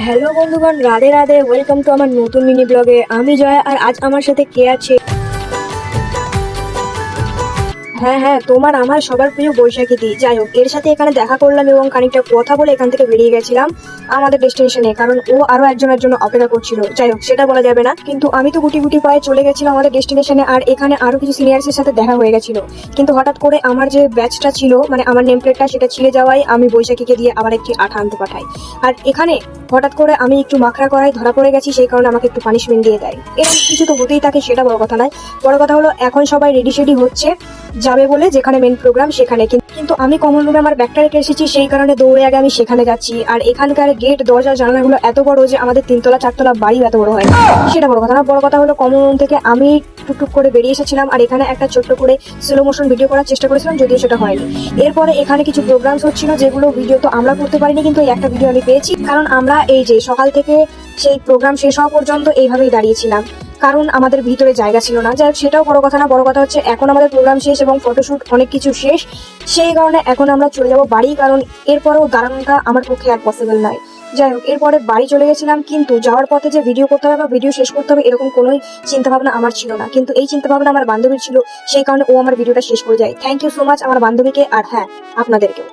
Hello বন্ধুগণ, Radhe Radhe. Welcome to আমার নতুন মিনি ব্লগে। আমি জয়া, আর আজ আমার সাথে কে আছে? হ্যাঁ, তোমার আমার সবার প্রিয় বৈশাখী দি। যাই হোক, এর সাথে এখানে দেখা করলাম এবং খানিকটা কথা বলে এখান থেকে বেরিয়ে গেছিলাম আমাদের ডেস্টিনেশনে, কারণ ও আরো একজনের জন্য অপেক্ষা করছিল। যাই হোক, সেটা বলা যাবে না, কিন্তু আমি তো গুটি গুটি পায়ে চলে গেছিলাম আমাদের ডেস্টিনেশনে। আর এখানে আরো কিছু সিনিয়র্স এর সাথে দেখা হয়ে গেছিল, কিন্তু হঠাৎ করে আমার যে ব্যাচটা ছিল, মানে আমার নেম প্লেটটা, সেটা ছিঁড়ে যাওয়ায় আমি বৈশাখীকে দিয়ে আবার একটি আঠা আনতে পাঠাই। আর এখানে হঠাৎ করে আমি একটু মাখরা করায় ধরা পড়ে গেছি, সেই কারণে আমাকে একটু পানিশমেন্ট দিয়ে দেয়। এরকম কিছু তো হতেই থাকে, সেটা বড় কথা নয়। বড় কথা হলো এখন সবাই রেডি সেডি হচ্ছে যাবে বলে যেখানে মেন প্রোগ্রাম সেখানে। কিন্তু আমি কমন রুমে আমার ব্যাগটা রেখে এসেছি, সেই কারণে দৌড়ে আগে আমি সেখানে যাচ্ছি। আর এখানকার গেট, দরজা, জানালাগুলো এত বড় যে আমাদের 3 তলা 4 তলা বাড়ি এত বড় হয়। সেটা বড় কথা না, বড় কথা হলো কমন রুম থেকে আমি টুকটুক করে বেরিয়ে এসেছিলাম আর এখানে একটা ছোট্ট করে স্লো মোশন ভিডিও করার চেষ্টা করেছিলাম, যদিও সেটা হয়নি। এরপরে এখানে কিছু প্রোগ্রামস হচ্ছিল, যেগুলো ভিডিও তো আমরা করতে পারিনি, কিন্তু এই একটা ভিডিও আমি পেয়েছি। কারণ আমরা এই যে সকাল থেকে সেই প্রোগ্রাম শেষ হওয়া পর্যন্ত এইভাবেই দাঁড়িয়েছিলাম, কারণ আমাদের ভিতরে জায়গা ছিল না। যাই হোক, সেটাও বড় কথা না, বড় কথা হচ্ছে এখন আমাদের প্রোগ্রাম শেষ এবং ফটোশুট অনেক কিছু শেষ। সেই কারণে এখন আমরা চলে যাব বাড়ি, কারণ এরপরেও দাঁড়ানোটা আমার পক্ষে আর পসিবল নয়। যাই হোক, এরপরে বাড়ি চলে গেছিলাম, কিন্তু যাওয়ার পথে যে ভিডিও করতে হবে বা ভিডিও শেষ করতে হবে এরকম কোনোই চিন্তা ভাবনা আমার ছিল না, কিন্তু এই চিন্তা ভাবনা আমার বান্ধবীর ছিল। সেই কারণে ও আমার ভিডিওটা শেষ করে যায়। থ্যাংক ইউ সো মাচ আমার বান্ধবীকে, আর হ্যাঁ, আপনাদেরকেও।